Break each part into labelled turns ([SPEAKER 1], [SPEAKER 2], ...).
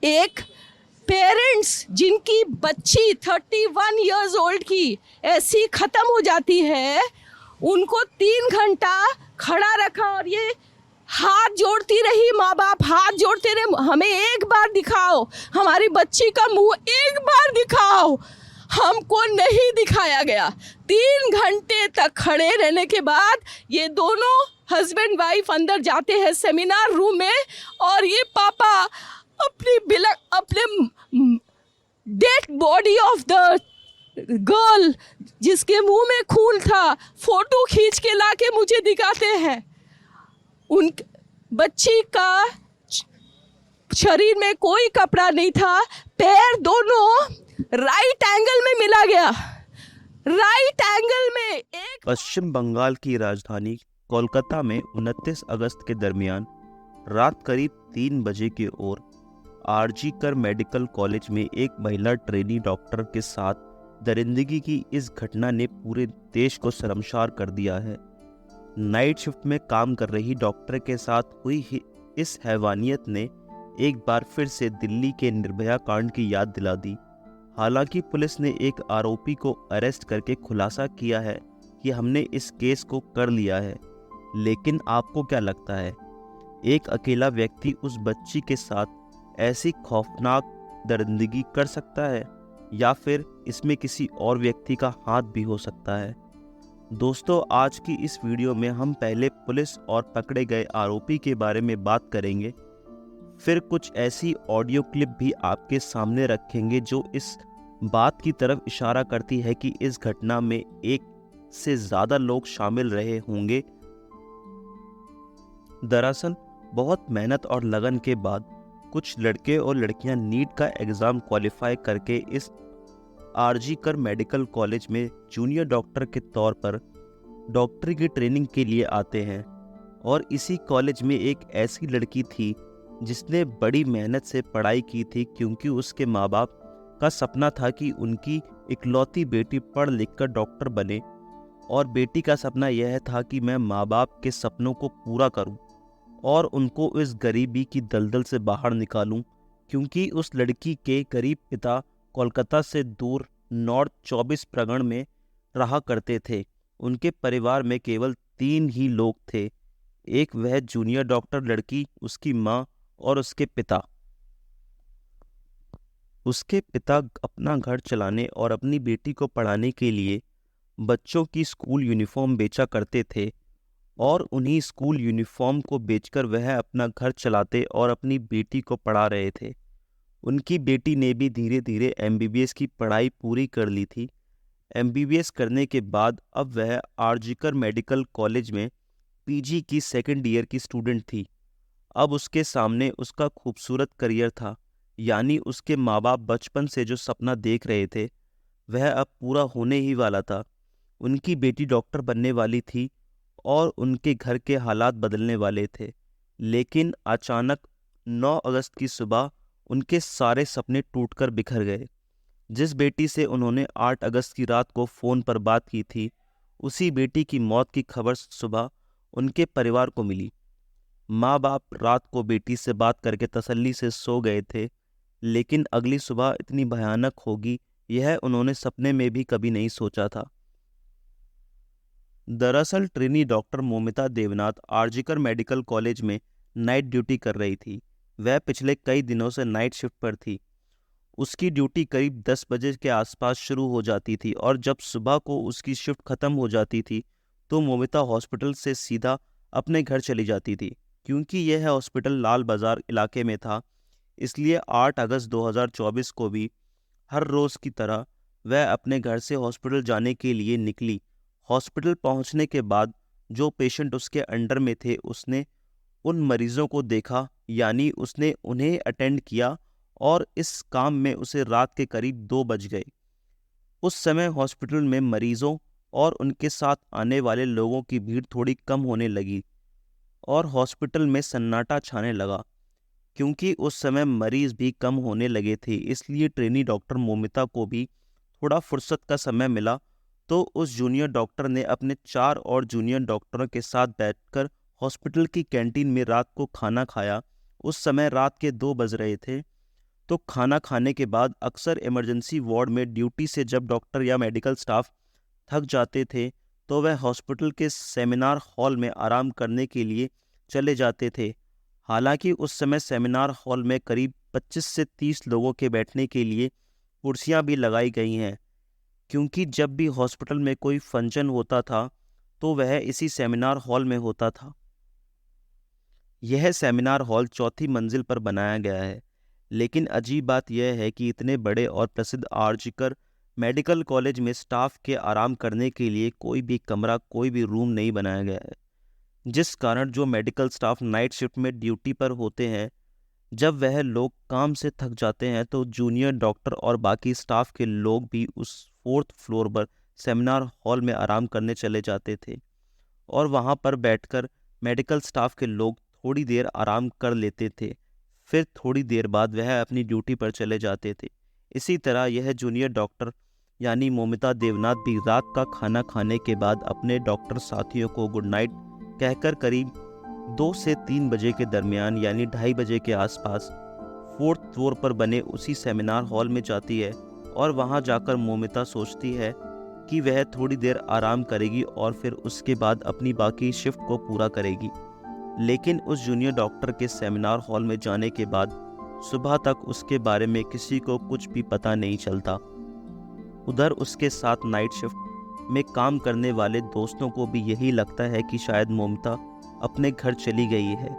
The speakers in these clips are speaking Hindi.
[SPEAKER 1] एक पेरेंट्स जिनकी बच्ची 31 इयर्स ओल्ड की ऐसी ख़त्म हो जाती है, उनको 3 घंटा खड़ा रखा और ये हाथ जोड़ती रही, माँ बाप हाथ जोड़ते रहे, हमें एक बार दिखाओ, हमारी बच्ची का मुंह एक बार दिखाओ। हमको नहीं दिखाया गया। 3 घंटे तक खड़े रहने के बाद ये दोनों हस्बैंड वाइफ अंदर जाते हैं सेमिनार रूम में, और ये पापा अपने dead body of the girl जिसके मुंह में खून था, फोटो खींच के लाके मुझे दिखाते हैं। उन बच्ची का शरीर में कोई कपड़ा नहीं था, पैर दोनों राइट एंगल में मिला गया, राइट एंगल में। एक
[SPEAKER 2] पश्चिम बंगाल की राजधानी कोलकाता में 29 अगस्त के दरमियान रात करीब 3 बजे के ओर आरजी कर मेडिकल कॉलेज में एक महिला ट्रेनी डॉक्टर के साथ दरिंदगी की इस घटना ने पूरे देश को शर्मसार कर दिया है। नाइट शिफ्ट में काम कर रही डॉक्टर के साथ हुई इस हैवानियत ने एक बार फिर से दिल्ली के निर्भया कांड की याद दिला दी। हालांकि पुलिस ने एक आरोपी को अरेस्ट करके खुलासा किया है कि हमने इस केस को कर लिया है, लेकिन आपको क्या लगता है, एक अकेला व्यक्ति उस बच्ची के साथ ऐसी खौफनाक दरिंदगी कर सकता है, या फिर इसमें किसी और व्यक्ति का हाथ भी हो सकता है? दोस्तों, आज की इस वीडियो में हम पहले पुलिस और पकड़े गए आरोपी के बारे में बात करेंगे, फिर कुछ ऐसी ऑडियो क्लिप भी आपके सामने रखेंगे जो इस बात की तरफ इशारा करती है कि इस घटना में एक से ज़्यादा लोग शामिल रहे होंगे। दरअसल बहुत मेहनत और लगन के बाद कुछ लड़के और लड़कियां नीट का एग्ज़ाम क्वालिफाई करके इस आरजी कर मेडिकल कॉलेज में जूनियर डॉक्टर के तौर पर डॉक्टरी की ट्रेनिंग के लिए आते हैं। और इसी कॉलेज में एक ऐसी लड़की थी जिसने बड़ी मेहनत से पढ़ाई की थी, क्योंकि उसके माँ बाप का सपना था कि उनकी इकलौती बेटी पढ़ लिख कर डॉक्टर बने, और बेटी का सपना यह था कि मैं माँ बाप के सपनों को पूरा करूं और उनको इस गरीबी की दलदल से बाहर निकालूं, क्योंकि उस लड़की के गरीब पिता कोलकाता से दूर नॉर्थ 24 परगना में रहा करते थे। उनके परिवार में केवल 3 ही लोग थे, एक वह जूनियर डॉक्टर लड़की, उसकी माँ और उसके पिता। उसके पिता अपना घर चलाने और अपनी बेटी को पढ़ाने के लिए बच्चों की स्कूल यूनिफॉर्म बेचा करते थे, और उन्हीं स्कूल यूनिफॉर्म को बेचकर वह अपना घर चलाते और अपनी बेटी को पढ़ा रहे थे। उनकी बेटी ने भी धीरे धीरे एमबीबीएस की पढ़ाई पूरी कर ली थी। एमबीबीएस करने के बाद अब वह आरजी कर मेडिकल कॉलेज में पीजी की सेकेंड ईयर की स्टूडेंट थी। अब उसके सामने उसका खूबसूरत करियर था, यानी उसके माँ बाप बचपन से जो सपना देख रहे थे वह अब पूरा होने ही वाला था। उनकी बेटी डॉक्टर बनने वाली थी और उनके घर के हालात बदलने वाले थे। लेकिन अचानक 9 अगस्त की सुबह उनके सारे सपने टूटकर बिखर गए। जिस बेटी से उन्होंने 8 अगस्त की रात को फ़ोन पर बात की थी, उसी बेटी की मौत की खबर सुबह उनके परिवार को मिली। माँ बाप रात को बेटी से बात करके तसल्ली से सो गए थे, लेकिन अगली सुबह इतनी भयानक होगी यह उन्होंने सपने में भी कभी नहीं सोचा था। दरअसल trainee doctor Moumita Debnath RG Kar medical college में नाइट ड्यूटी कर रही थी। वह पिछले कई दिनों से नाइट शिफ्ट पर थी। उसकी ड्यूटी करीब 10 बजे के आसपास शुरू हो जाती थी, और जब सुबह को उसकी शिफ्ट खत्म हो जाती थी तो मोमिता हॉस्पिटल से सीधा अपने घर चली जाती थी। क्योंकि यह हॉस्पिटल लाल बाजार इलाके में था, इसलिए 8 अगस्त 2024 को भी हर रोज़ की तरह वह अपने घर से हॉस्पिटल जाने के लिए निकली। हॉस्पिटल पहुंचने के बाद जो पेशेंट उसके अंडर में थे उसने उन मरीजों को देखा, यानी उसने उन्हें अटेंड किया, और इस काम में उसे रात के करीब 2 बज गए। उस समय हॉस्पिटल में मरीजों और उनके साथ आने वाले लोगों की भीड़ थोड़ी कम होने लगी और हॉस्पिटल में सन्नाटा छाने लगा। क्योंकि उस समय मरीज भी कम होने लगे थे, इसलिए ट्रेनी डॉक्टर मोमिता को भी थोड़ा फुर्सत का समय मिला, तो उस जूनियर डॉक्टर ने अपने 4 और जूनियर डॉक्टरों के साथ बैठकर हॉस्पिटल की कैंटीन में रात को खाना खाया। उस समय रात के 2 बज रहे थे। तो खाना खाने के बाद अक्सर इमरजेंसी वार्ड में ड्यूटी से जब डॉक्टर या मेडिकल स्टाफ थक जाते थे तो वह हॉस्पिटल के सेमिनार हॉल में आराम करने के लिए चले जाते थे। हालांकि उस समय सेमिनार हॉल में करीब 25 से 30 लोगों के बैठने के लिए कुर्सियां भी लगाई गई हैं, क्योंकि जब भी हॉस्पिटल में कोई फंक्शन होता था तो वह इसी सेमिनार हॉल में होता था। यह सेमिनार हॉल चौथी मंजिल पर बनाया गया है। लेकिन अजीब बात यह है कि इतने बड़े और प्रसिद्ध आर्जिकर मेडिकल कॉलेज में स्टाफ के आराम करने के लिए कोई भी कमरा, कोई भी रूम नहीं बनाया गया है, जिस कारण जो मेडिकल स्टाफ नाइट शिफ्ट में ड्यूटी पर होते हैं, जब वह लोग काम से थक जाते हैं तो जूनियर डॉक्टर और बाकी स्टाफ के लोग भी उस 4th फ्लोर पर सेमिनार हॉल में आराम करने चले जाते थे और वहां पर बैठकर मेडिकल स्टाफ के लोग थोड़ी देर आराम कर लेते थे। फिर थोड़ी देर बाद वह अपनी ड्यूटी पर चले जाते थे। इसी तरह यह जूनियर डॉक्टर यानी मोमिता देवनाथ भी रात का खाना खाने के बाद अपने डॉक्टर साथियों को गुड नाइट कहकर करीब 2 से 3 बजे के दरमियान यानी 2:30 बजे के आसपास 4th फ्लोर पर बने उसी सेमिनार हॉल में जाती है और वहां जाकर मोमिता सोचती है कि वह थोड़ी देर आराम करेगी और फिर उसके बाद अपनी बाकी शिफ्ट को पूरा करेगी। लेकिन उस जूनियर डॉक्टर के सेमिनार हॉल में जाने के बाद सुबह तक उसके बारे में किसी को कुछ भी पता नहीं चलता। उधर उसके साथ नाइट शिफ्ट में काम करने वाले दोस्तों को भी यही लगता है कि शायद मोमिता अपने घर चली गई है।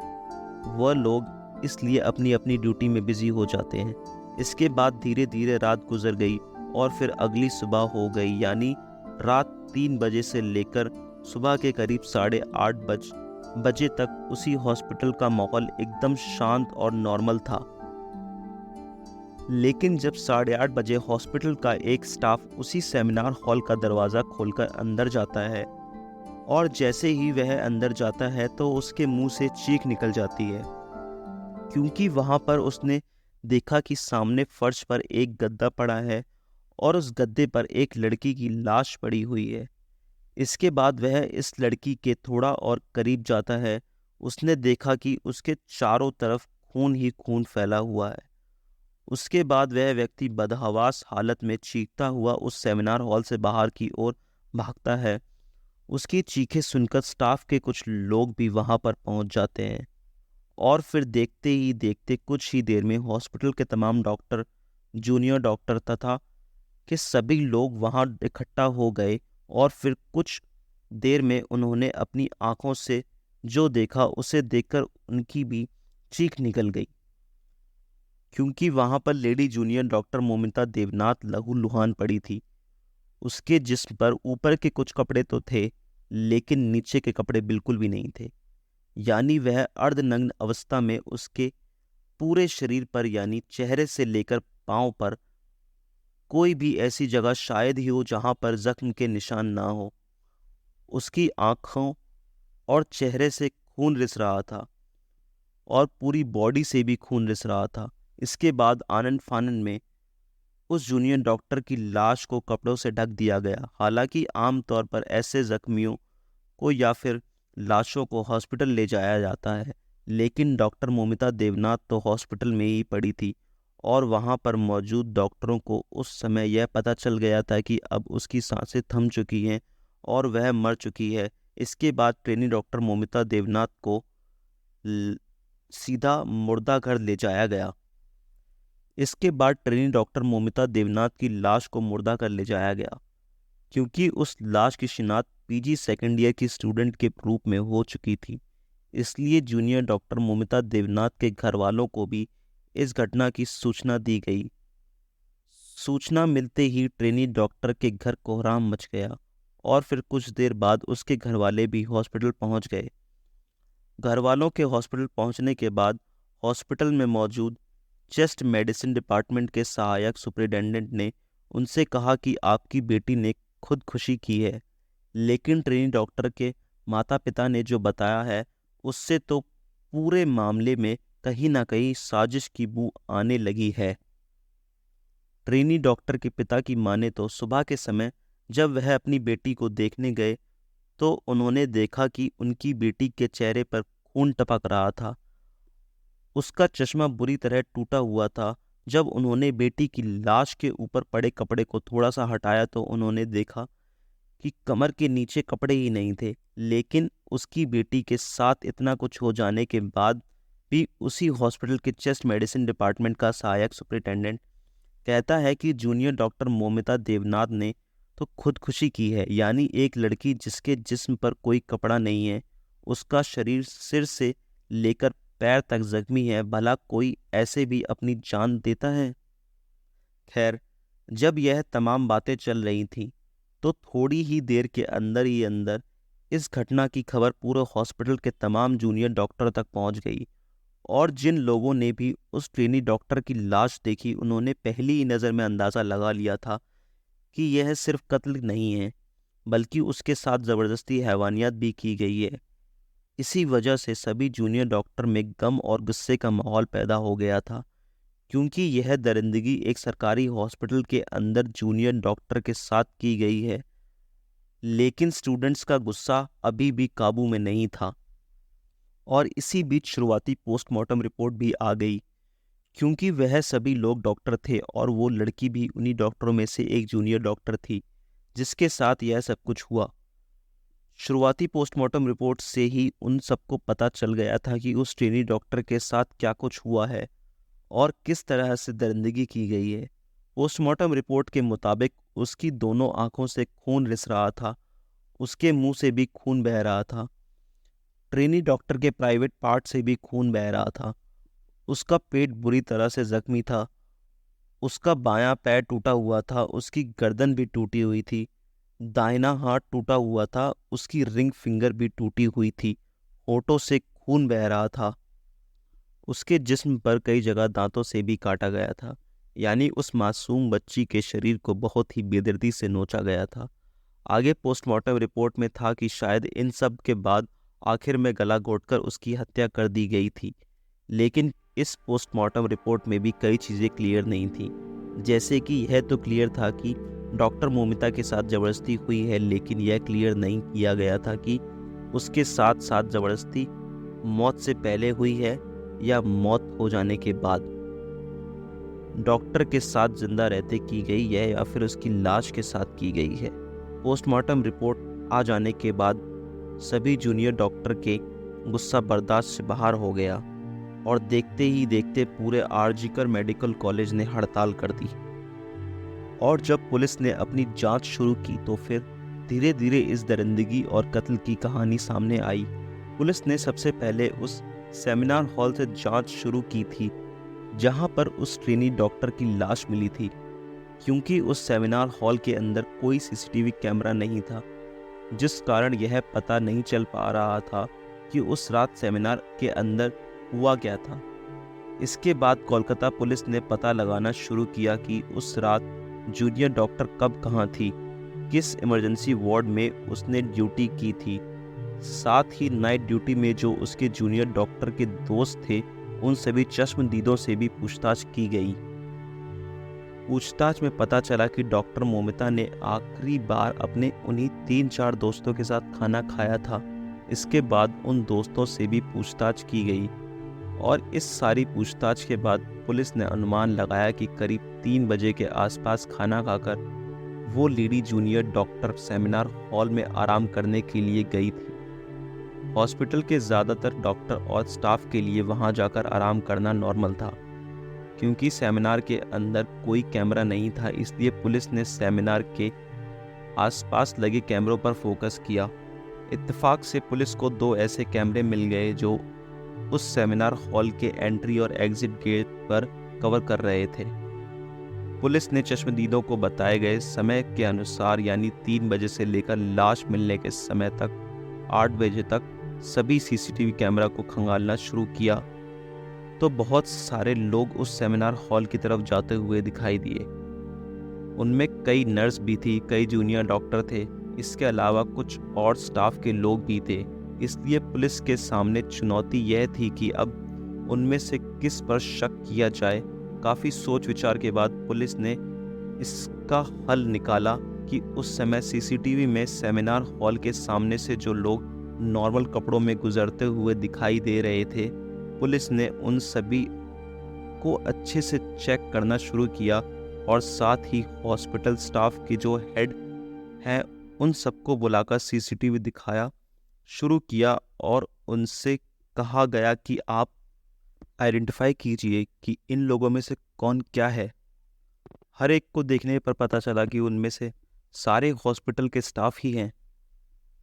[SPEAKER 2] वह लोग इसलिए अपनी अपनी ड्यूटी में बिजी हो जाते हैं। इसके बाद धीरे धीरे रात गुजर गई और फिर अगली सुबह हो गई, यानी रात 3 बजे से लेकर सुबह के करीब 8:30 बजे तक उसी हॉस्पिटल का माहौल एकदम शांत और नॉर्मल था। लेकिन जब 8:30 बजे हॉस्पिटल का एक स्टाफ उसी सेमिनार हॉल का दरवाज़ा खोलकर अंदर जाता है और जैसे ही वह अंदर जाता है तो उसके मुंह से चीख निकल जाती है, क्योंकि वहां पर उसने देखा कि सामने फर्श पर एक गद्दा पड़ा है और उस गद्दे पर एक लड़की की लाश पड़ी हुई है। इसके बाद वह इस लड़की के थोड़ा और करीब जाता है। उसने देखा कि उसके चारों तरफ खून ही खून फैला हुआ है। उसके बाद वह व्यक्ति बदहवास हालत में चीखता हुआ उस सेमिनार हॉल से बाहर की ओर भागता है। उसकी चीखें सुनकर स्टाफ के कुछ लोग भी वहां पर पहुंच जाते हैं और फिर देखते ही देखते कुछ ही देर में हॉस्पिटल के तमाम डॉक्टर, जूनियर डॉक्टर तथा के सभी लोग वहां इकट्ठा हो गए और फिर कुछ देर में उन्होंने अपनी आंखों से जो देखा उसे देखकर उनकी भी चीख निकल गई, क्योंकि वहां पर lady junior doctor Moumita Debnath लहूलुहान पड़ी थी। उसके जिस्म पर ऊपर के कुछ कपड़े तो थे लेकिन नीचे के कपड़े बिल्कुल भी नहीं थे, यानी वह अर्धनग्न अवस्था में उसके पूरे शरीर पर यानी चेहरे से लेकर पांव पर कोई भी ऐसी जगह शायद ही हो जहां पर जख्म के निशान ना हो। उसकी आंखों और चेहरे से खून रिस रहा था और पूरी बॉडी से भी खून रिस रहा था। इसके बाद आनन फानन में उस जूनियर डॉक्टर की लाश को कपड़ों से ढक दिया गया। हालांकि आमतौर पर ऐसे जख्मियों को या फिर लाशों को हॉस्पिटल ले जाया जाता है, लेकिन डॉक्टर मोमिता देवनाथ तो हॉस्पिटल में ही पड़ी थी और वहां पर मौजूद डॉक्टरों को उस समय यह पता चल गया था कि अब उसकी सांसें थम चुकी हैं और वह मर चुकी है। इसके बाद ट्रेनी डॉक्टर मोमिता देवनाथ को सीधा मुर्दा घर ले जाया गया। इसके बाद ट्रेनी डॉक्टर मोमिता देवनाथ की लाश को मुर्दा कर ले जाया गया, क्योंकि उस लाश की शिनाख्त पीजी सेकेंड ईयर की स्टूडेंट के रूप में हो चुकी थी। इसलिए जूनियर डॉक्टर मोमिता देवनाथ के घर वालों को भी इस घटना की सूचना दी गई। सूचना मिलते ही ट्रेनी डॉक्टर के घर कोहराम मच गया और फिर कुछ देर बाद उसके घर वाले भी हॉस्पिटल पहुंच गए। घर वालों के हॉस्पिटल पहुंचने के बाद हॉस्पिटल में मौजूद चेस्ट मेडिसिन डिपार्टमेंट के सहायक सुपरिटेंडेंट ने उनसे कहा कि आपकी बेटी ने खुदकुशी की है, लेकिन ट्रेनी डॉक्टर के माता पिता ने जो बताया है उससे तो पूरे मामले में कहीं ना कहीं साजिश की बू आने लगी है। ट्रेनी डॉक्टर के पिता की माने तो सुबह के समय जब वह अपनी बेटी को देखने गए तो उन्होंने देखा कि उनकी बेटी के चेहरे पर खून टपक रहा था। उसका चश्मा बुरी तरह टूटा हुआ था, जब उन्होंने बेटी की लाश के ऊपर पड़े कपड़े को थोड़ा सा हटाया तो उन्होंने देखा कि कमर के नीचे कपड़े ही नहीं थे। लेकिन उसकी बेटी के साथ इतना कुछ हो जाने के बाद भी उसी हॉस्पिटल के चेस्ट मेडिसिन डिपार्टमेंट का सहायक सुपरिटेंडेंट कहता है कि जूनियर डॉक्टर मोमिता देवनाथ ने तो खुदकुशी की है। यानी एक लड़की जिसके जिस्म पर कोई कपड़ा नहीं है, उसका शरीर सिर से लेकर पैर तक जख्मी है, भला कोई ऐसे भी अपनी जान देता है? खैर, जब यह तमाम बातें चल रही थीं तो थोड़ी ही देर के अंदर ही अंदर इस घटना की खबर पूरे हॉस्पिटल के तमाम जूनियर डॉक्टर तक पहुंच गई। और जिन लोगों ने भी उस ट्रेनी डॉक्टर की लाश देखी, उन्होंने पहली ही नज़र में अंदाज़ा लगा लिया था कि यह सिर्फ कत्ल नहीं है, बल्कि उसके साथ ज़बरदस्ती हैवानियत भी की गई है। इसी वजह से सभी जूनियर डॉक्टर में गम और गुस्से का माहौल पैदा हो गया था, क्योंकि यह दरिंदगी एक सरकारी हॉस्पिटल के अंदर जूनियर डॉक्टर के साथ की गई है। लेकिन स्टूडेंट्स का गुस्सा अभी भी काबू में नहीं था। और इसी बीच शुरुआती पोस्टमार्टम रिपोर्ट भी आ गई, क्योंकि वह सभी लोग डॉक्टर थे और वो लड़की भी उन्हीं डॉक्टरों में से एक जूनियर डॉक्टर थी जिसके साथ यह सब कुछ हुआ। शुरुआती पोस्टमार्टम रिपोर्ट से ही उन सबको पता चल गया था कि उस ट्रेनी डॉक्टर के साथ क्या कुछ हुआ है और किस तरह से दरिंदगी की गई है। पोस्टमार्टम रिपोर्ट के मुताबिक उसकी दोनों आंखों से खून रिस रहा था, उसके मुंह से भी खून बह रहा था, ट्रेनी डॉक्टर के प्राइवेट पार्ट से भी खून बह रहा था, उसका पेट बुरी तरह से जख्मी था, उसका बायां पैर टूटा हुआ था, उसकी गर्दन भी टूटी हुई थी, दाहिना हाथ टूटा हुआ था, उसकी रिंग फिंगर भी टूटी हुई थी, होठों से खून बह रहा था, उसके जिस्म पर कई जगह दांतों से भी काटा गया था। यानी उस मासूम बच्ची के शरीर को बहुत ही बेदर्दी से नोचा गया था। आगे पोस्टमार्टम रिपोर्ट में था कि शायद इन सब के बाद आखिर में गला घोंटकर उसकी हत्या कर दी गई थी। लेकिन इस पोस्टमार्टम रिपोर्ट में भी कई चीज़ें क्लियर नहीं थी। जैसे कि यह तो क्लियर था कि डॉक्टर मोमिता के साथ ज़बरदस्ती हुई है, लेकिन यह क्लियर नहीं किया गया था कि उसके साथ साथ ज़बरदस्ती मौत से पहले हुई है या मौत हो जाने के बाद डॉक्टर के साथ जिंदा रहते की गई है या फिर उसकी लाश के साथ की गई है। पोस्टमार्टम रिपोर्ट आ जाने के बाद सभी जूनियर डॉक्टर के गुस्सा बर्दाश्त से बाहर हो गया और देखते ही देखते पूरे आरजीकर मेडिकल कॉलेज ने हड़ताल कर दी। और जब पुलिस ने अपनी जांच शुरू की तो फिर धीरे धीरे इस दरिंदगी और कत्ल की कहानी सामने आई। पुलिस ने सबसे पहले उस सेमिनार हॉल से जांच शुरू की थी जहां पर उस ट्रेनी डॉक्टर की लाश मिली थी, क्योंकि उस सेमिनार हॉल के अंदर कोई सीसीटीवी कैमरा नहीं था, जिस कारण यह पता नहीं चल पा रहा था कि उस रात सेमिनार के अंदर हुआ क्या था। इसके बाद कोलकाता पुलिस ने पता लगाना शुरू किया कि उस रात जूनियर डॉक्टर कब कहाँ थी, किस इमरजेंसी वार्ड में उसने ड्यूटी की थी। साथ ही नाइट ड्यूटी में जो उसके जूनियर डॉक्टर के दोस्त थे उन सभी चश्मदीदों से भी पूछताछ की गई। पूछताछ में पता चला कि डॉक्टर मोमिता ने आखिरी बार अपने उन्हीं 3-4 दोस्तों के साथ खाना खाया था। इसके बाद उन दोस्तों से भी पूछताछ की गई और इस सारी पूछताछ के बाद पुलिस ने अनुमान लगाया कि करीब 3 बजे के आसपास खाना खाकर वो lady junior doctor seminar hall में आराम करने के लिए गई थी। हॉस्पिटल के ज़्यादातर डॉक्टर और स्टाफ के लिए वहां जाकर आराम करना नॉर्मल था, क्योंकि सेमिनार के अंदर कोई कैमरा नहीं था, इसलिए पुलिस ने सेमिनार के आसपास लगे कैमरों पर फोकस किया। इत्तेफाक से पुलिस को 2 ऐसे कैमरे मिल गए जो उस सेमिनार हॉल के एंट्री और एग्जिट गेट पर कवर कर रहे थे। पुलिस ने चश्मदीदों को बताए गए समय के अनुसार यानी 3 बजे से लेकर लाश मिलने के समय तक 8 बजे तक सभी सीसीटीवी कैमरा को खंगालना शुरू किया तो बहुत सारे लोग उस सेमिनार हॉल की तरफ जाते हुए दिखाई दिए। उनमें कई नर्स भी थी, कई जूनियर डॉक्टर थे, इसके अलावा कुछ और स्टाफ के लोग भी थे। इसलिए पुलिस के सामने चुनौती यह थी कि अब उनमें से किस पर शक किया जाए। काफ़ी सोच विचार के बाद पुलिस ने इसका हल निकाला कि उस समय सीसीटीवी में सेमिनार हॉल के सामने से जो लोग नॉर्मल कपड़ों में गुजरते हुए दिखाई दे रहे थे, पुलिस ने उन सभी को अच्छे से चेक करना शुरू किया और साथ ही हॉस्पिटल स्टाफ के जो हेड हैं उन सबको बुलाकर सीसीटीवी दिखाया शुरू किया और उनसे कहा गया कि आप आइडेंटिफाई कीजिए कि इन लोगों में से कौन क्या है। हर एक को देखने पर पता चला कि उनमें से सारे हॉस्पिटल के स्टाफ ही हैं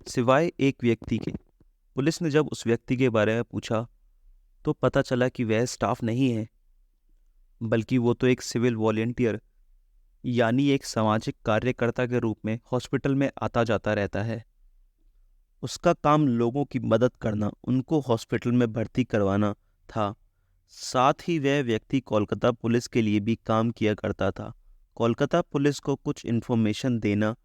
[SPEAKER 2] सिवाय एक व्यक्ति के। पुलिस ने जब उस व्यक्ति के बारे में पूछा तो पता चला कि वह स्टाफ नहीं है, बल्कि वो तो एक सिविल वॉलेंटियर यानी एक सामाजिक कार्यकर्ता के रूप में हॉस्पिटल में आता जाता रहता है। उसका काम लोगों की मदद करना, उनको हॉस्पिटल में भर्ती करवाना था। साथ ही वह व्यक्ति कोलकाता पुलिस के लिए भी काम किया करता था। कोलकाता पुलिस को कुछ इन्फॉर्मेशन देना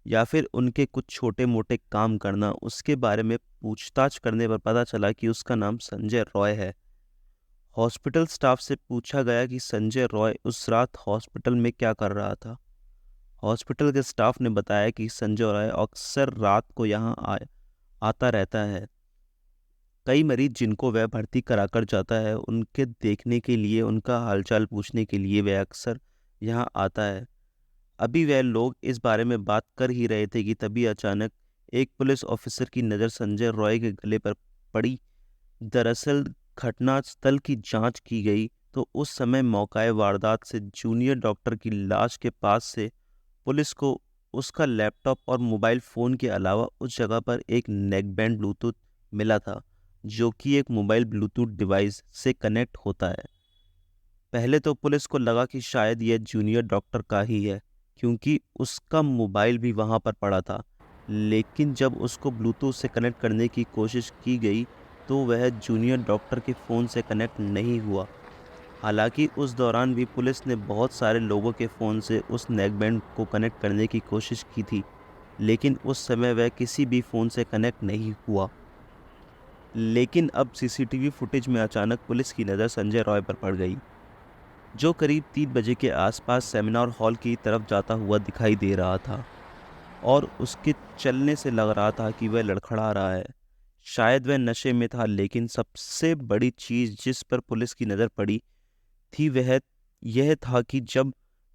[SPEAKER 2] या फिर उनके कुछ छोटे मोटे काम करना, उसके बारे में पूछताछ करने पर पता चला कि उसका नाम संजय रॉय है। हॉस्पिटल स्टाफ से पूछा गया कि संजय रॉय उस रात हॉस्पिटल में क्या कर रहा था। हॉस्पिटल के स्टाफ ने बताया कि संजय रॉय अक्सर रात को यहाँ आता रहता है। कई मरीज जिनको वह भर्ती कराकर जाता है उनके देखने के लिए, उनका हालचाल पूछने के लिए वह अक्सर यहाँ आता है। अभी वह लोग इस बारे में बात कर ही रहे थे कि तभी अचानक एक पुलिस ऑफिसर की नज़र संजय रॉय के गले पर पड़ी। दरअसल घटनास्थल की जांच की गई तो उस समय मौकाए वारदात से जूनियर डॉक्टर की लाश के पास से पुलिस को उसका लैपटॉप और मोबाइल फ़ोन के अलावा उस जगह पर एक नेकबैंड ब्लूटूथ मिला था, जो कि एक मोबाइल ब्लूटूथ डिवाइस से कनेक्ट होता है। पहले तो पुलिस को लगा कि शायद यह जूनियर डॉक्टर का ही है, क्योंकि उसका मोबाइल भी वहाँ पर पड़ा था। लेकिन जब उसको ब्लूटूथ से कनेक्ट करने की कोशिश की गई तो वह जूनियर डॉक्टर के फ़ोन से कनेक्ट नहीं हुआ। हालांकि उस दौरान भी पुलिस ने बहुत सारे लोगों के फ़ोन से उस नेकबैंड को कनेक्ट करने की कोशिश की थी, लेकिन उस समय वह किसी भी फ़ोन से कनेक्ट नहीं हुआ। लेकिन अब सीसीटीवी फुटेज में अचानक पुलिस की नज़र संजय रॉय पर पड़ गई, जो करीब 3 बजे के आसपास सेमिनार हॉल की तरफ जाता हुआ दिखाई दे रहा था और उसके चलने से लग रहा था कि वह लड़खड़ा रहा है। शायद वह नशे में था, लेकिन सबसे बड़ी चीज़ जिस पर पुलिस की नज़र पड़ी थी वह यह था कि जब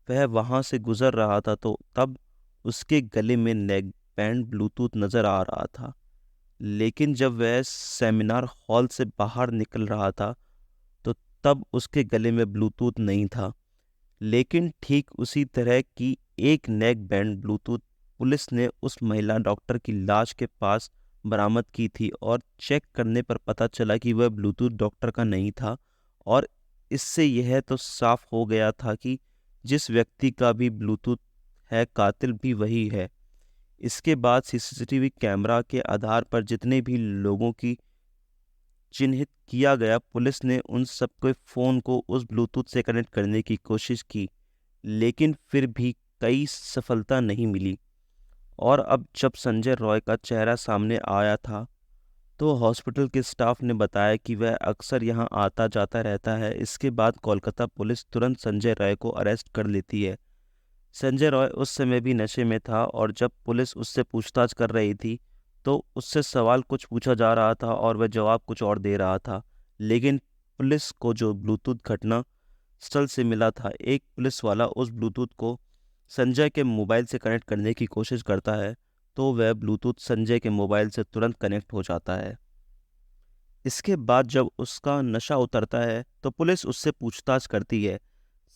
[SPEAKER 2] वह वहाँ से गुजर रहा था तो तब उसके गले में नेक बैंड ब्लूटूथ नज़र आ रहा था। लेकिन जब वह सेमिनार हॉल से बाहर निकल रहा था तो तब उसके गले में ब्लूटूथ नहीं था। लेकिन ठीक उसी तरह की एक नेक बैंड ब्लूटूथ पुलिस ने उस महिला डॉक्टर की लाश के पास बरामद की थी और चेक करने पर पता चला कि वह ब्लूटूथ डॉक्टर का नहीं था। और इससे यह तो साफ हो गया था कि जिस व्यक्ति का भी ब्लूटूथ है, कातिल भी वही है। इसके बाद सीसीटीवी कैमरा के आधार पर जितने भी लोगों की चिन्हित किया गया, पुलिस ने उन सबके फ़ोन को उस ब्लूटूथ से कनेक्ट करने की कोशिश की, लेकिन फिर भी कई सफलता नहीं मिली। और अब जब संजय रॉय का चेहरा सामने आया था तो हॉस्पिटल के स्टाफ ने बताया कि वह अक्सर यहां आता जाता रहता है। इसके बाद कोलकाता पुलिस तुरंत संजय रॉय को अरेस्ट कर लेती है। संजय रॉय उस समय भी नशे में था और जब पुलिस उससे पूछताछ कर रही थी तो उससे सवाल कुछ पूछा जा रहा था और वह जवाब कुछ और दे रहा था। लेकिन पुलिस को जो ब्लूटूथ घटना स्थल से मिला था, एक पुलिस वाला उस ब्लूटूथ को संजय के मोबाइल से कनेक्ट करने की कोशिश करता है तो वह ब्लूटूथ संजय के मोबाइल से तुरंत कनेक्ट हो जाता है। इसके बाद जब उसका नशा उतरता है तो पुलिस उससे पूछताछ करती है,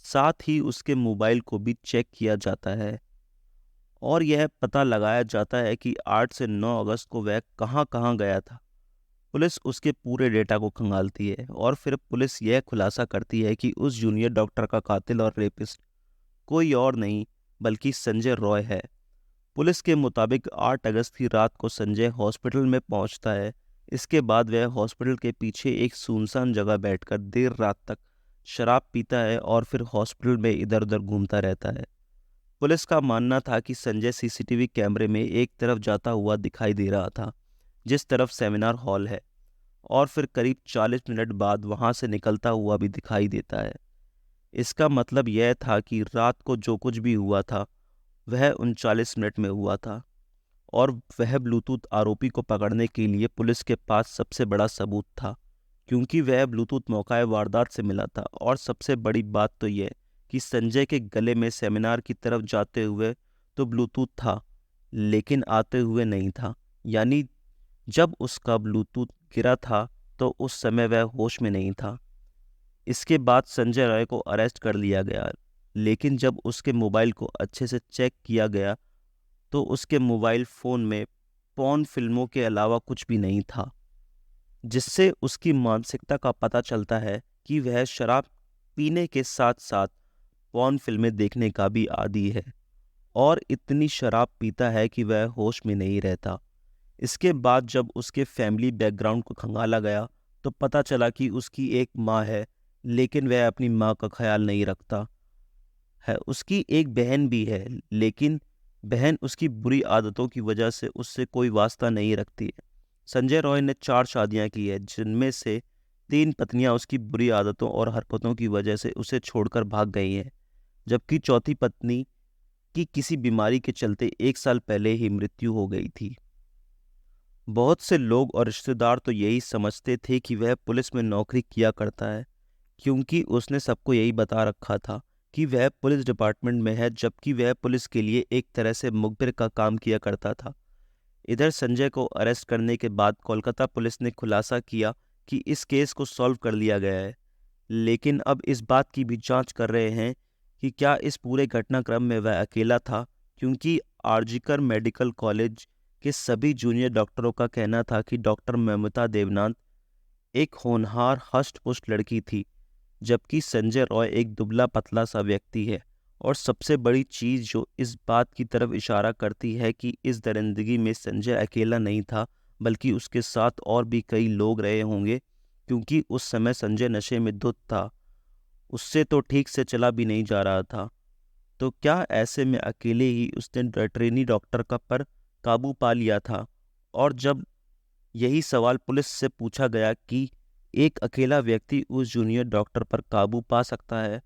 [SPEAKER 2] साथ ही उसके मोबाइल को भी चेक किया जाता है और यह पता लगाया जाता है कि 8 से 9 अगस्त को वह कहाँ कहाँ गया था। पुलिस उसके पूरे डेटा को खंगालती है और फिर पुलिस यह खुलासा करती है कि उस जूनियर डॉक्टर का कातिल और रेपिस्ट कोई और नहीं बल्कि संजय रॉय है। पुलिस के मुताबिक 8 अगस्त की रात को संजय हॉस्पिटल में पहुंचता है। इसके बाद वह हॉस्पिटल के पीछे एक सुनसान जगह बैठकर देर रात तक शराब पीता है और फिर हॉस्पिटल में इधर उधर घूमता रहता है। पुलिस का मानना था कि संजय सीसीटीवी कैमरे में एक तरफ जाता हुआ दिखाई दे रहा था, जिस तरफ सेमिनार हॉल है, और फिर करीब 40 मिनट बाद वहां से निकलता हुआ भी दिखाई देता है। इसका मतलब यह था कि रात को जो कुछ भी हुआ था वह 39 मिनट में हुआ था और वह ब्लूटूथ आरोपी को पकड़ने के लिए पुलिस के पास सबसे बड़ा सबूत था। क्योंकि वह ब्लूटूथ मौका वारदात से मिला था। और सबसे बड़ी बात तो यह कि संजय के गले में सेमिनार की तरफ जाते हुए तो ब्लूटूथ था, लेकिन आते हुए नहीं था। यानी जब उसका ब्लूटूथ गिरा था तो उस समय वह होश में नहीं था। इसके बाद संजय रॉय को अरेस्ट कर लिया गया, लेकिन जब उसके मोबाइल को अच्छे से चेक किया गया तो उसके मोबाइल फ़ोन में पॉर्न फिल्मों के अलावा कुछ भी नहीं था, जिससे उसकी मानसिकता का पता चलता है कि वह शराब पीने के साथ साथ पॉर्न फिल्में देखने का भी आदी है और इतनी शराब पीता है कि वह होश में नहीं रहता। इसके बाद जब उसके फैमिली बैकग्राउंड को खंगाला गया तो पता चला कि उसकी एक माँ है, लेकिन वह अपनी माँ का ख्याल नहीं रखता है। उसकी एक बहन भी है, लेकिन बहन उसकी बुरी आदतों की वजह से उससे कोई वास्ता नहीं रखती है। संजय रॉय ने 4 शादियां की है, जिनमें से 3 पत्नियां उसकी बुरी आदतों और हरकतों की वजह से उसे छोड़कर भाग गई हैं, जबकि चौथी पत्नी की किसी बीमारी के चलते 1 साल पहले ही मृत्यु हो गई थी। बहुत से लोग और रिश्तेदार तो यही समझते थे कि वह पुलिस में नौकरी किया करता है, क्योंकि उसने सबको यही बता रखा था कि वह पुलिस डिपार्टमेंट में है, जबकि वह पुलिस के लिए एक तरह से मुखबिर का काम किया करता था। इधर संजय को अरेस्ट करने के बाद कोलकाता पुलिस ने खुलासा किया कि इस केस को सॉल्व कर लिया गया है, लेकिन अब इस बात की भी जांच कर रहे हैं कि क्या इस पूरे घटनाक्रम में वह अकेला था, क्योंकि आरजीकर मेडिकल कॉलेज के सभी जूनियर डॉक्टरों का कहना था कि डॉक्टर ममता देवनाथ एक होनहार हष्ट-पुष्ट लड़की थी, जबकि संजय रॉय एक दुबला पतला सा व्यक्ति है। और सबसे बड़ी चीज जो इस बात की तरफ इशारा करती है कि इस दरिंदगी में संजय अकेला नहीं था, बल्कि उसके साथ और भी कई लोग रहे होंगे, क्योंकि उस समय संजय नशे में धुत था, उससे तो ठीक से चला भी नहीं जा रहा था। तो क्या ऐसे में अकेले ही उसने ट्रेनी डॉक्टर का पर काबू पा लिया था? और जब यही सवाल पुलिस से पूछा गया कि एक अकेला व्यक्ति उस जूनियर डॉक्टर पर काबू पा सकता है,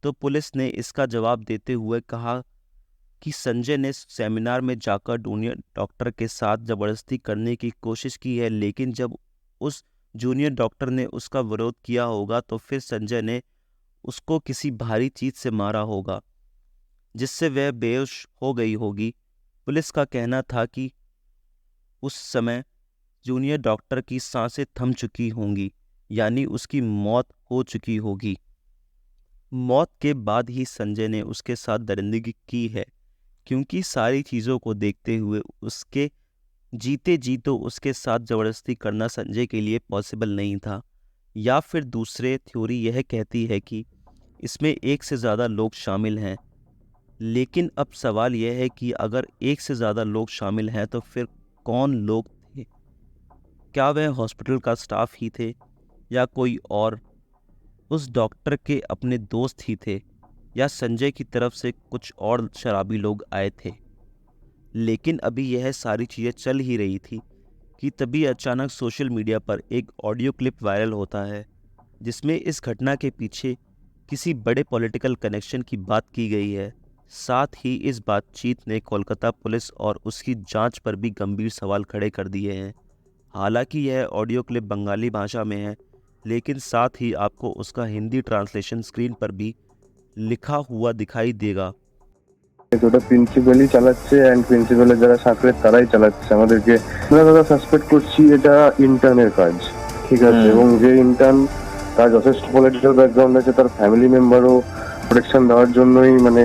[SPEAKER 2] तो पुलिस ने इसका जवाब देते हुए कहा कि संजय ने सेमिनार में जाकर जूनियर डॉक्टर के साथ जबरदस्ती करने की कोशिश की है, लेकिन जब उस जूनियर डॉक्टर ने उसका विरोध किया होगा तो फिर संजय ने उसको किसी भारी चीज से मारा होगा, जिससे वह बेहोश हो गई होगी। पुलिस का कहना था कि उस समय जूनियर डॉक्टर की सांसें थम चुकी होंगी, यानी उसकी मौत हो चुकी होगी। मौत के बाद ही संजय ने उसके साथ दरिंदगी की है, क्योंकि सारी चीज़ों को देखते हुए उसके जीते जी तो उसके साथ ज़बरदस्ती करना संजय के लिए पॉसिबल नहीं था। या फिर दूसरे थ्योरी यह कहती है कि इसमें एक से ज़्यादा लोग शामिल हैं, लेकिन अब सवाल यह है कि अगर एक से ज़्यादा लोग शामिल हैं तो फिर कौन लोग थे? क्या वह हॉस्पिटल का स्टाफ ही थे, या कोई और उस डॉक्टर के अपने दोस्त ही थे, या संजय की तरफ से कुछ और शराबी लोग आए थे? लेकिन अभी यह सारी चीज़ें चल ही रही थी कि तभी अचानक सोशल मीडिया पर एक ऑडियो क्लिप वायरल होता है, जिसमें इस घटना के पीछे किसी बड़े पॉलिटिकल कनेक्शन की बात की गई है। साथ ही इस बातचीत ने कोलकाता पुलिस और उसकी जांच पर भी गंभीर सवाल खड़े कर दिए हैं। हालांकि यह ऑडियो क्लिप बंगाली भाषा में है, लेकिन साथ ही आपको उसका हिंदी ट्रांसलेशन स्क्रीन पर भी लिखा हुआ दिखाई देगा।
[SPEAKER 3] ওটা প্রিন্সিপালই চালাচ্ছে এন্ড প্রিন্সিপালের যারা সাকরেদ তারাই চালাচ্ছে আমাদেরকে। আমরা দাদা সাসপেক্ট করছি এটা ইন্টার্নের কাজ, ঠিক আছে, এবং যে ইন্টার্ন তার যথেষ্ট পলিটিক্যাল ব্যাকগ্রাউন্ড আছে, তার ফ্যামিলি মেম্বারও প্রোটেকশন দেওয়ার জন্যই মানে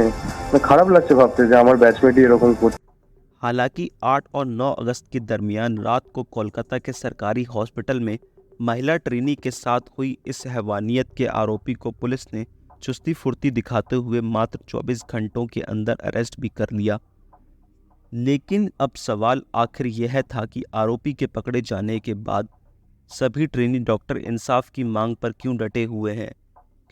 [SPEAKER 3] খারাপ লাগছে ভাবতে যে আমার ব্যাচমেটই এরকম করছে।
[SPEAKER 2] हालांकि 8 और 9 अगस्त के दरमियान रात को कोलकाता के सरकारी हॉस्पिटल में महिला ट्रेनी के साथ हुई इस हैवानियत के आरोपी को पुलिस ने चुस्ती फुर्ती दिखाते हुए मात्र 24 घंटों के अंदर अरेस्ट भी कर लिया। लेकिन अब सवाल आखिर यह था कि आरोपी के पकड़े जाने के बाद सभी ट्रेनी डॉक्टर इंसाफ की मांग पर क्यों डटे हुए हैं?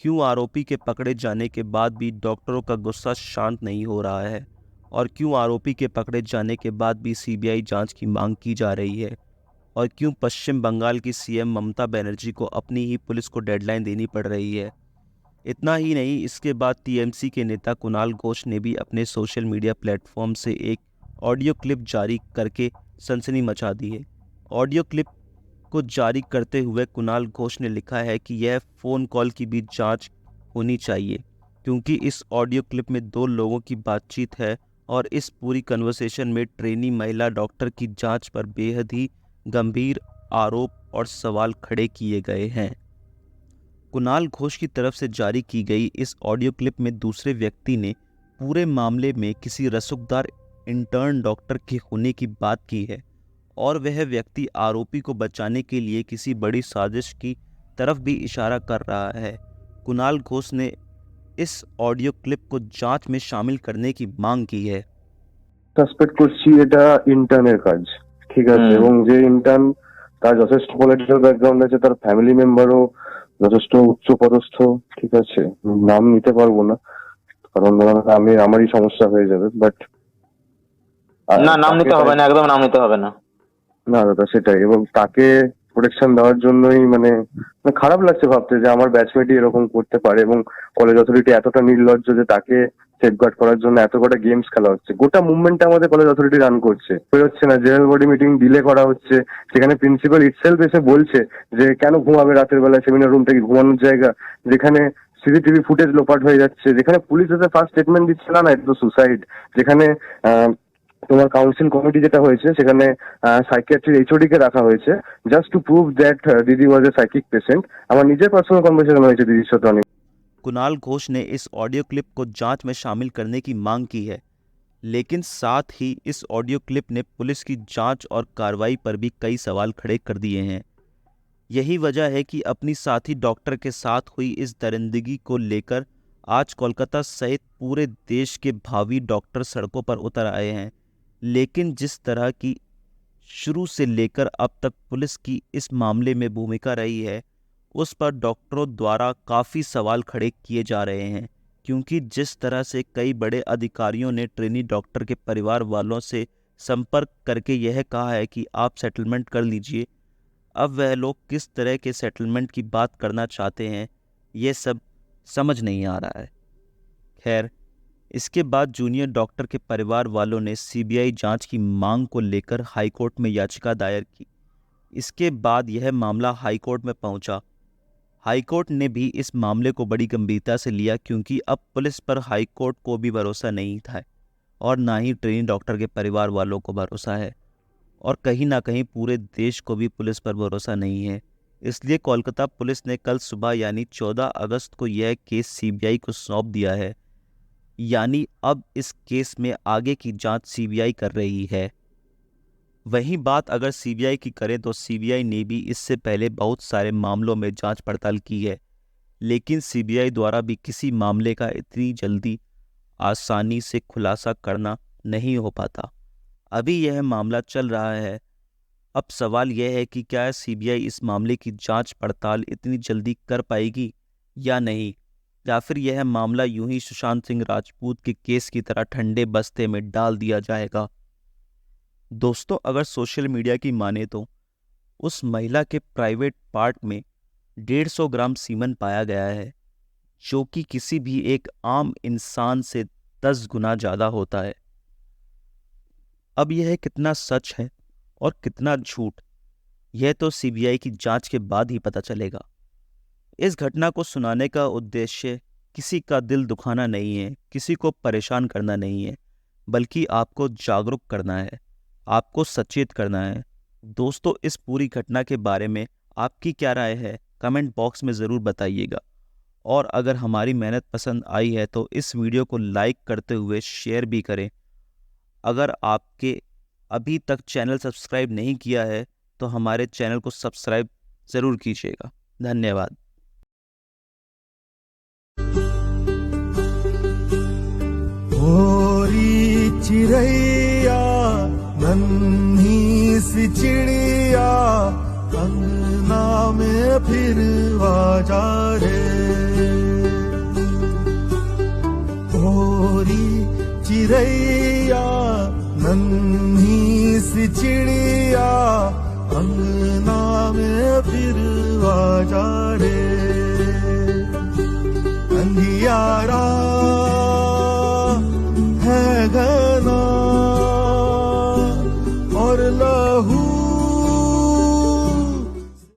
[SPEAKER 2] क्यों आरोपी के पकड़े जाने के बाद भी डॉक्टरों का गुस्सा शांत नहीं हो रहा है? और क्यों आरोपी के पकड़े जाने के बाद भी सीबीआई जांच की मांग की जा रही है? और क्यों पश्चिम बंगाल की सीएम ममता बनर्जी को अपनी ही पुलिस को डेडलाइन देनी पड़ रही है? इतना ही नहीं, इसके बाद टीएमसी के नेता कुणाल घोष ने भी अपने सोशल मीडिया प्लेटफॉर्म से एक ऑडियो क्लिप जारी करके सनसनी मचा दी है। ऑडियो क्लिप को जारी करते हुए कुणाल घोष ने लिखा है कि यह फ़ोन कॉल की भी जांच होनी चाहिए, क्योंकि इस ऑडियो क्लिप में 2 लोगों की बातचीत है और इस पूरी कन्वर्सेशन में ट्रेनी महिला डॉक्टर की जांच पर बेहद ही गंभीर आरोप और सवाल खड़े किए गए हैं। कुणाल घोष की तरफ से जारी की गई इस ऑडियो क्लिप में दूसरे व्यक्ति ने पूरे मामले में किसी रसूखदार इंटर्न डॉक्टर के होने की बात की है और वह व्यक्ति आरोपी को बचाने के लिए किसी बड़ी साजिश की तरफ भी इशारा कर रहा है। कुणाल घोष ने इस ऑडियो क्लिप को जांच में शामिल करने की मांग की है।
[SPEAKER 3] সাসপেক্ট করছি এটা ইন্টার্নের কাজ, ঠিক আছে, এবং যে ইন্টার্ন তার যথেষ্ট পলিটিক্যাল ব্যাকগ্রাউন্ড আছে, তার ফ্যামিলি মেম্বারও যথেষ্ট উচ্চ পদস্থ, ঠিক আছে, নাম নিতে পারবো না কারণ আমি আমারই সমস্যা হয়ে যাবে, বাট
[SPEAKER 4] না নাম নিতে হবে না, একদম নাম নিতে হবে না।
[SPEAKER 3] না দাদা সেটাই, এবং তাকে প্রোটেকশন দেওয়ার জন্যই মানে খারাপ লাগছে ভাবতে যে আমার ব্যাচমেটই এরকম করতে পারে, এবং কলেজ অথরিটি এতটা নির্লজ্জ যে তাকে সেফগার্ড করার জন্য এত কটা গেমস খেলা হচ্ছে। গোটা মুভমেন্টটা আমাদের কলেজ অথরিটি রান করছে, বেরোচ্ছে না, জেনারেল বডি মিটিং ডিলে করা হচ্ছে, সেখানে প্রিন্সিপাল ইটসেলফ এসে বলছে যে কেন ঘুমাবে রাতের বেলা, সেমিনার রুম থেকে ঘুমানোর জায়গা, যেখানে সিসিটিভি ফুটেজ লোপাট হয়ে যাচ্ছে, যেখানে পুলিশ এসে ফার্স্ট স্টেটমেন্ট দিচ্ছে না এটা তো সুসাইড, যেখানে তোমার কাউন্সিল কমিটি যেটা হয়েছে সেখানে সাইকিয়াট্রির এইচওডি কে রাখা হয়েছে জাস্ট টু প্রুভ দ্যাট দিদি ওয়াজ এ সাইকিক পেশেন্ট। আমার নিজের পার্সোনাল কনভারসেশন হয়েছে দিদির সাথে অনেক।
[SPEAKER 2] कुणाल घोष ने इस ऑडियो क्लिप को जांच में शामिल करने की मांग की है, लेकिन साथ ही इस ऑडियो क्लिप ने पुलिस की जांच और कार्रवाई पर भी कई सवाल खड़े कर दिए हैं। यही वजह है कि अपनी साथी डॉक्टर के साथ हुई इस दरिंदगी को लेकर आज कोलकाता सहित पूरे देश के भावी डॉक्टर सड़कों पर उतर आए हैं। लेकिन जिस तरह की शुरू से लेकर अब तक पुलिस की इस मामले में भूमिका रही है, उस पर डॉक्टरों द्वारा काफ़ी सवाल खड़े किए जा रहे हैं, क्योंकि जिस तरह से कई बड़े अधिकारियों ने ट्रेनी डॉक्टर के परिवार वालों से संपर्क करके यह कहा है कि आप सेटलमेंट कर लीजिए, अब वह लोग किस तरह के सेटलमेंट की बात करना चाहते हैं ये सब समझ नहीं आ रहा है। खैर, इसके बाद जूनियर डॉक्टर के परिवार वालों ने सीबीआई जांच की मांग को लेकर हाईकोर्ट में याचिका दायर की। इसके बाद यह मामला हाईकोर्ट में पहुंचा। हाईकोर्ट ने भी इस मामले को बड़ी गंभीरता से लिया, क्योंकि अब पुलिस पर हाईकोर्ट को भी भरोसा नहीं था और ना ही ट्रेनी डॉक्टर के परिवार वालों को भरोसा है, और कहीं ना कहीं पूरे देश को भी पुलिस पर भरोसा नहीं है। इसलिए कोलकाता पुलिस ने कल सुबह यानी 14 अगस्त को यह केस सीबीआई को सौंप दिया है। यानी अब इस केस में आगे की जांच सीबीआई कर रही है। वहीं बात अगर सीबीआई की करें तो सीबीआई ने भी इससे पहले बहुत सारे मामलों में जांच पड़ताल की है, लेकिन सीबीआई द्वारा भी किसी मामले का इतनी जल्दी आसानी से खुलासा करना नहीं हो पाता। अभी यह मामला चल रहा है। अब सवाल यह है कि क्या सीबीआई इस मामले की जांच पड़ताल इतनी जल्दी कर पाएगी या नहीं, या फिर यह मामला यूं ही सुशांत सिंह राजपूत के केस की तरह ठंडे बस्ते में डाल दिया जाएगा। दोस्तों, अगर सोशल मीडिया की माने तो उस महिला के प्राइवेट पार्ट में 150 ग्राम सीमेंट पाया गया है, जो कि किसी भी एक आम इंसान से 10 गुना ज़्यादा होता है। अब यह कितना सच है और कितना झूठ, यह तो सीबीआई की जांच के बाद ही पता चलेगा। इस घटना को सुनाने का उद्देश्य किसी का दिल दुखाना नहीं है, किसी को परेशान करना नहीं है, बल्कि आपको जागरूक करना है, आपको सचेत करना है। दोस्तों, इस पूरी घटना के बारे में आपकी क्या राय है, कमेंट बॉक्स में ज़रूर बताइएगा। और अगर हमारी मेहनत पसंद आई है तो इस वीडियो को लाइक करते हुए शेयर भी करें। अगर आपके अभी तक चैनल सब्सक्राइब नहीं किया है तो हमारे चैनल को सब्सक्राइब ज़रूर कीजिएगा। धन्यवाद।
[SPEAKER 5] होरी चिड़ैया नन्ही सी चिड़िया अंगना में फिर आजा रे, होरी चिड़ैया नन्ही सी चिड़िया अंगना में फिर आजा रे।